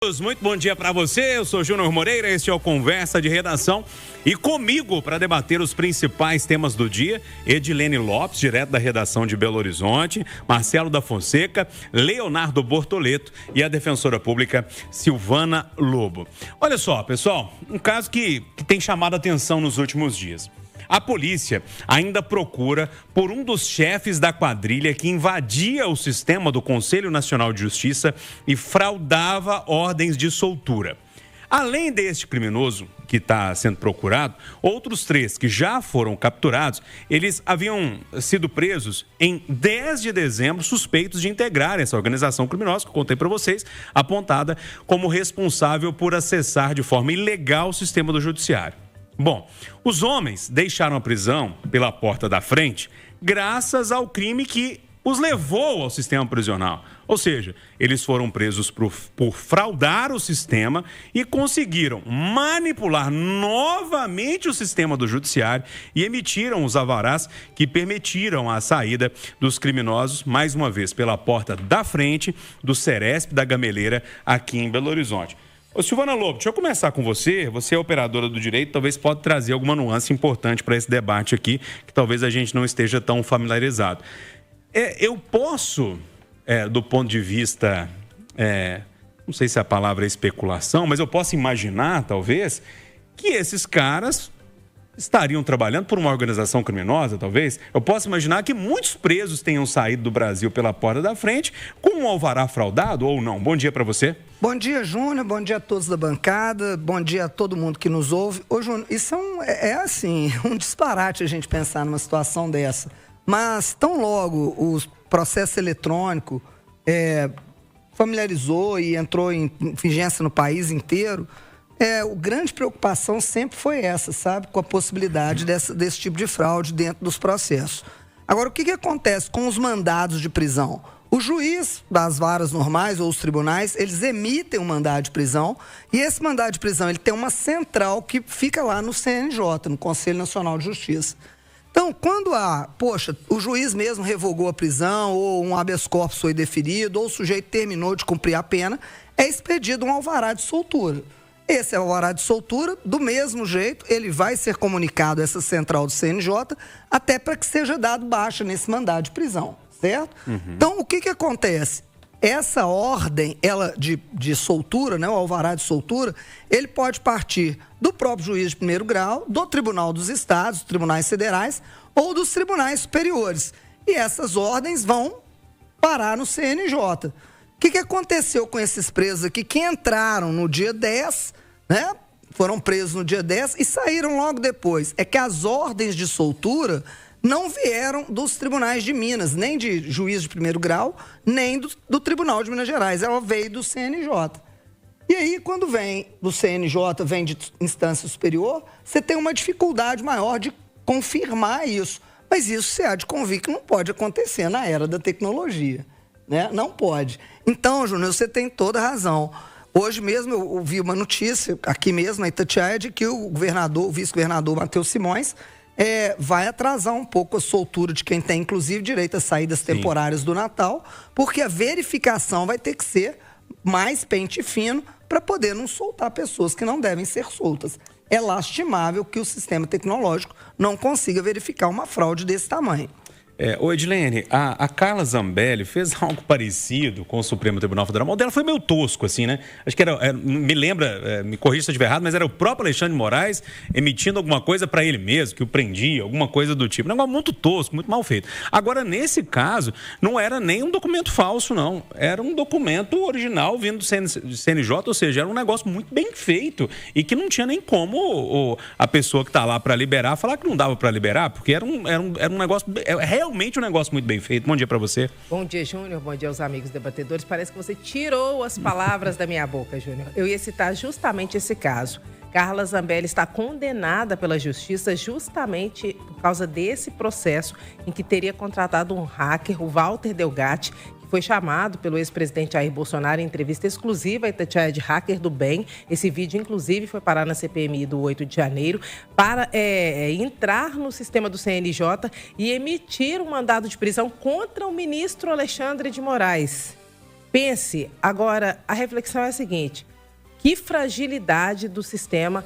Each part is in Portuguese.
amigos, muito bom dia para você. Eu sou Júnior Moreira, este é o Conversa de Redação. E comigo, para debater os principais temas do dia, Edilene Lopes, direto da redação de Belo Horizonte, Marcelo da Fonseca, Leonardo Bortoleto e a defensora pública Silvana Lobo. Olha só, pessoal, um caso que tem chamado a atenção nos últimos dias. A polícia ainda procura por um dos chefes da quadrilha que invadia o sistema do Conselho Nacional de Justiça e fraudava ordens de soltura. Além deste criminoso que está sendo procurado, outros 3 que já foram capturados, eles haviam sido presos em 10 de dezembro, suspeitos de integrar essa organização criminosa, que eu contei para vocês, apontada como responsável por acessar de forma ilegal o sistema do judiciário. Bom, os homens deixaram a prisão pela porta da frente graças ao crime que os levou ao sistema prisional. Ou seja, eles foram presos por fraudar o sistema e conseguiram manipular novamente o sistema do judiciário e emitiram os alvarás que permitiram a saída dos criminosos, mais uma vez, pela porta da frente do Ceresp da Gameleira aqui em Belo Horizonte. Ô, Silvana Lobo, deixa eu começar com você. Você é operadora do direito, talvez pode trazer alguma nuance importante para esse debate aqui, que talvez a gente não esteja tão familiarizado. Eu posso, do ponto de vista, não sei se a palavra é especulação, mas eu posso imaginar, talvez, que esses caras estariam trabalhando por uma organização criminosa, talvez. Eu posso imaginar que muitos presos tenham saído do Brasil pela porta da frente com um alvará fraudado ou não. Bom dia para você. Bom dia, Júnior. Bom dia a todos da bancada. Bom dia a todo mundo que nos ouve. Ô, Júnior, isso um disparate a gente pensar numa situação dessa. Mas tão logo o processo eletrônico familiarizou e entrou em vigência no país inteiro, a grande preocupação sempre foi essa, sabe? Com a possibilidade desse tipo de fraude dentro dos processos. Agora, o que acontece com os mandados de prisão? O juiz das varas normais ou os tribunais, eles emitem um mandado de prisão e esse mandado de prisão ele tem uma central que fica lá no CNJ, no Conselho Nacional de Justiça. Então, quando o juiz mesmo revogou a prisão ou um habeas corpus foi deferido ou o sujeito terminou de cumprir a pena, é expedido um alvará de soltura. Esse alvará de soltura, do mesmo jeito, ele vai ser comunicado a essa central do CNJ até para que seja dado baixa nesse mandado de prisão, certo? Uhum. Então, o que acontece? Essa ordem de soltura, o alvará de soltura, ele pode partir do próprio juiz de primeiro grau, do Tribunal dos Estados, dos tribunais federais ou dos tribunais superiores. E essas ordens vão parar no CNJ. O que aconteceu com esses presos aqui que entraram no dia 10, foram presos no dia 10 e saíram logo depois? É que as ordens de soltura não vieram dos tribunais de Minas, nem de juiz de primeiro grau, nem do Tribunal de Minas Gerais. Ela veio do CNJ. E aí, quando vem do CNJ, vem de instância superior, você tem uma dificuldade maior de confirmar isso. Mas isso você há de convir que não pode acontecer na era da tecnologia. Não pode. Então, Júnior, você tem toda a razão. Hoje mesmo eu ouvi uma notícia, aqui mesmo na Itatiaia, de que o vice-governador Matheus Simões vai atrasar um pouco a soltura de quem tem, inclusive, direito a saídas temporárias do Natal, porque a verificação vai ter que ser mais pente fino para poder não soltar pessoas que não devem ser soltas. É lastimável que o sistema tecnológico não consiga verificar uma fraude desse tamanho. Ô Edilene, a Carla Zambelli fez algo parecido com o Supremo Tribunal Federal. O dela foi meio tosco, assim, né? Acho que me lembra, me corrija se eu estiver errado, mas era o próprio Alexandre de Moraes emitindo alguma coisa para ele mesmo, que o prendia, alguma coisa do tipo. Um negócio muito tosco, muito mal feito. Agora, nesse caso, não era nem um documento falso, não. Era um documento original vindo do CNJ, ou seja, era um negócio muito bem feito e que não tinha nem como a pessoa que está lá para liberar falar que não dava para liberar, porque era um negócio... Realmente um negócio muito bem feito. Bom dia para você. Bom dia, Júnior. Bom dia aos amigos debatedores. Parece que você tirou as palavras da minha boca, Júnior. Eu ia citar justamente esse caso. Carla Zambelli está condenada pela justiça justamente por causa desse processo em que teria contratado um hacker, o Walter Delgatti, foi chamado pelo ex-presidente Jair Bolsonaro em entrevista exclusiva à Itatiaia de Hacker do Bem. Esse vídeo, inclusive, foi parar na CPMI do 8 de janeiro para entrar no sistema do CNJ e emitir um mandado de prisão contra o ministro Alexandre de Moraes. Pense, agora, a reflexão é a seguinte: Que fragilidade do sistema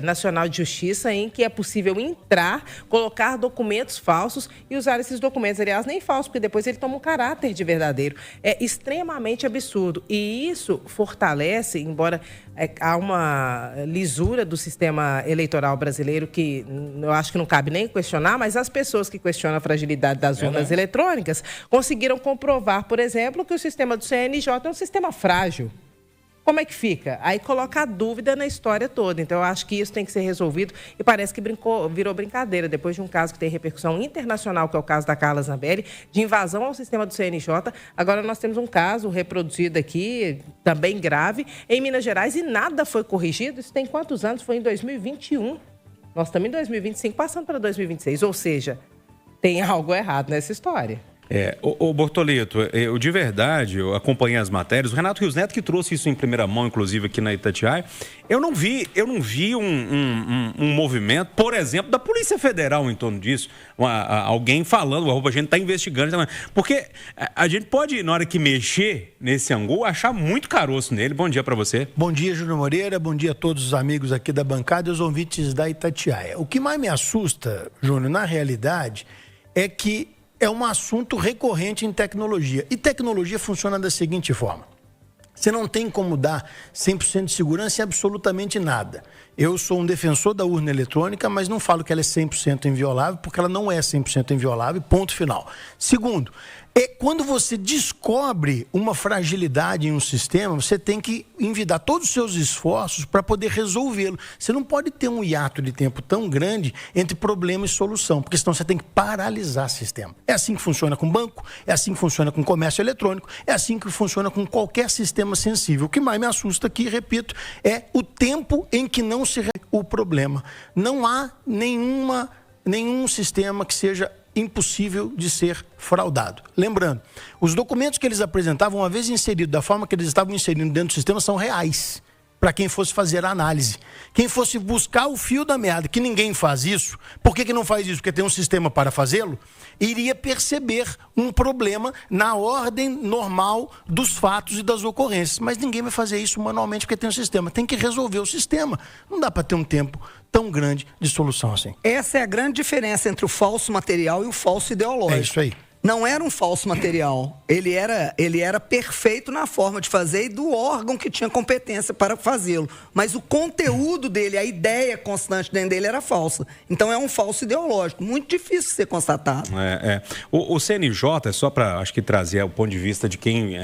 nacional de justiça em que é possível entrar, colocar documentos falsos e usar esses documentos, aliás, nem falsos, porque depois ele toma um caráter de verdadeiro. É extremamente absurdo. E isso fortalece, embora há uma lisura do sistema eleitoral brasileiro que eu acho que não cabe nem questionar, mas as pessoas que questionam a fragilidade das urnas eletrônicas conseguiram comprovar, por exemplo, que o sistema do CNJ é um sistema frágil. Como é que fica? Aí coloca a dúvida na história toda. Então, eu acho que isso tem que ser resolvido e parece que virou brincadeira. Depois de um caso que tem repercussão internacional, que é o caso da Carla Zambelli, de invasão ao sistema do CNJ, agora nós temos um caso reproduzido aqui, também grave, em Minas Gerais, e nada foi corrigido. Isso tem quantos anos? Foi em 2021. Nós estamos em 2025, passando para 2026. Ou seja, tem algo errado nessa história. Ô Bortolito, eu de verdade, eu acompanhei as matérias, o Renato Rios Neto que trouxe isso em primeira mão, inclusive aqui na Itatiaia, eu não vi um movimento, por exemplo, da Polícia Federal em torno disso, alguém falando, a gente está investigando, porque a gente pode, na hora que mexer nesse angu, achar muito caroço nele. Bom dia para você. Bom dia, Júnior Moreira, bom dia a todos os amigos aqui da bancada e os ouvintes da Itatiaia. O que mais me assusta, Júnior, na realidade, é que é um assunto recorrente em tecnologia. E tecnologia funciona da seguinte forma. Você não tem como dar 100% de segurança em absolutamente nada. Eu sou um defensor da urna eletrônica, mas não falo que ela é 100% inviolável, porque ela não é 100% inviolável, ponto final. Segundo, quando você descobre uma fragilidade em um sistema, você tem que envidar todos os seus esforços para poder resolvê-lo. Você não pode ter um hiato de tempo tão grande entre problema e solução, porque senão você tem que paralisar o sistema. É assim que funciona com banco, é assim que funciona com comércio eletrônico, é assim que funciona com qualquer sistema sensível. O que mais me assusta aqui, repito, é o tempo em que não se resolve o problema. Não há nenhum sistema que seja impossível de ser fraudado. Lembrando, os documentos que eles apresentavam, uma vez inseridos da forma que eles estavam inserindo dentro do sistema, são reais, para quem fosse fazer a análise. Quem fosse buscar o fio da meada, que ninguém faz isso, por que não faz isso? Porque tem um sistema para fazê-lo, iria perceber um problema na ordem normal dos fatos e das ocorrências. Mas ninguém vai fazer isso manualmente porque tem um sistema. Tem que resolver o sistema. Não dá para ter um tempo tão grande de solução assim. Essa é a grande diferença entre o falso material e o falso ideológico. É isso aí. Não era um falso material, ele era perfeito na forma de fazer e do órgão que tinha competência para fazê-lo. Mas o conteúdo dele, a ideia constante dentro dele era falsa. Então é um falso ideológico, muito difícil de ser constatado. O CNJ, só para, acho que trazer o ponto de vista de quem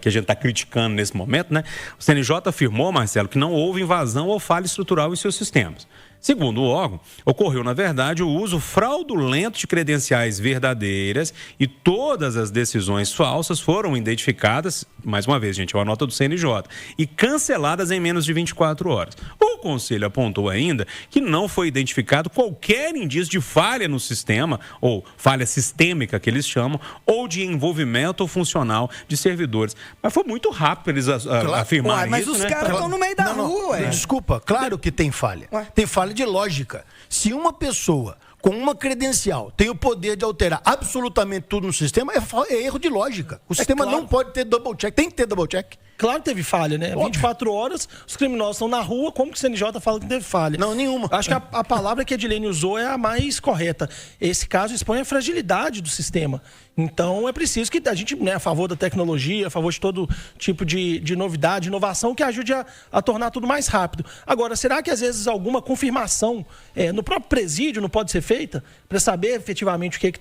que a gente está criticando nesse momento, né? O CNJ afirmou, Marcelo, que não houve invasão ou falha estrutural em seus sistemas. Segundo o órgão, ocorreu, na verdade, o uso fraudulento de credenciais verdadeiras e todas as decisões falsas foram identificadas, mais uma vez, gente, é uma nota do CNJ, e canceladas em menos de 24 horas. O Conselho apontou ainda que não foi identificado qualquer indício de falha no sistema, ou falha sistêmica que eles chamam, ou de envolvimento funcional de servidores. Mas foi muito rápido eles afirmarem mas isso, os né? caras estão no meio da rua, ué. Desculpa, claro que tem falha. Tem falha de lógica. Se uma pessoa com uma credencial tem o poder de alterar absolutamente tudo no sistema, é erro de lógica. O sistema não pode ter double check, tem que ter double check. Claro que teve falha, né? 24 horas, os criminosos estão na rua, como que o CNJ fala que teve falha? Não, nenhuma. Acho que a palavra que a Edilene usou é a mais correta. Esse caso expõe a fragilidade do sistema. Então, é preciso que a gente, né, a favor da tecnologia, a favor de todo tipo de novidade, inovação, que ajude a tornar tudo mais rápido. Agora, será que às vezes alguma confirmação no próprio presídio não pode ser feita para saber efetivamente quem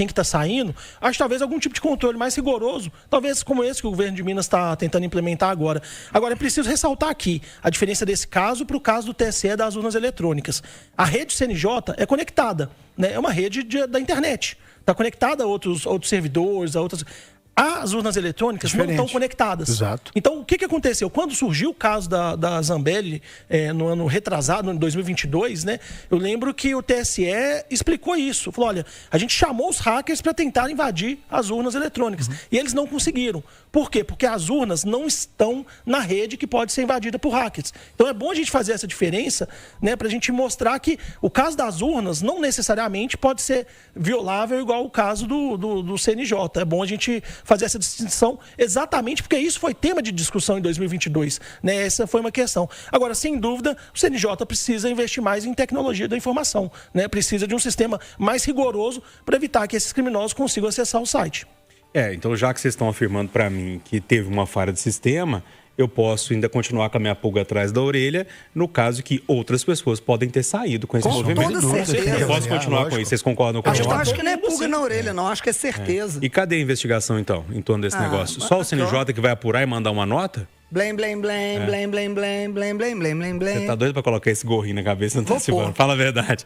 que tá saindo? Acho que talvez algum tipo de controle mais rigoroso, talvez como esse que o governo de Minas está tentando implementar agora. Agora, é preciso ressaltar aqui a diferença desse caso para o caso do TSE das urnas eletrônicas. A rede CNJ é conectada, né? É uma rede da internet. Está conectada a outros servidores, a outras... As urnas eletrônicas não estão conectadas. Exato. Então, o que aconteceu? Quando surgiu o caso da Zambelli, no ano retrasado, em 2022, né, eu lembro que o TSE explicou isso. Falou, olha, a gente chamou os hackers para tentar invadir as urnas eletrônicas. E eles não conseguiram. Por quê? Porque as urnas não estão na rede que pode ser invadida por hackers. Então, é bom a gente fazer essa diferença, né, para a gente mostrar que o caso das urnas não necessariamente pode ser violável igual o caso do CNJ. É bom a gente fazer essa distinção exatamente porque isso foi tema de discussão em 2022, né? Essa foi uma questão. Agora, sem dúvida, o CNJ precisa investir mais em tecnologia da informação, né? Precisa de um sistema mais rigoroso para evitar que esses criminosos consigam acessar o site. Então já que vocês estão afirmando para mim que teve uma falha de sistema, eu posso ainda continuar com a minha pulga atrás da orelha, no caso que outras pessoas podem ter saído com esse movimento. Toda certeza. Eu posso continuar com isso, vocês concordam com Acho isso? que não é pulga na orelha, não. Acho que é certeza. E cadê a investigação, então, em torno desse negócio? Só o CNJ que vai apurar e mandar uma nota? Blém, blém, blém, blém, blém, blém, blém, blém, blém, blém, blém. Você tá doido pra colocar esse gorrinho na cabeça, não tá Vou se pôr. Fala a verdade.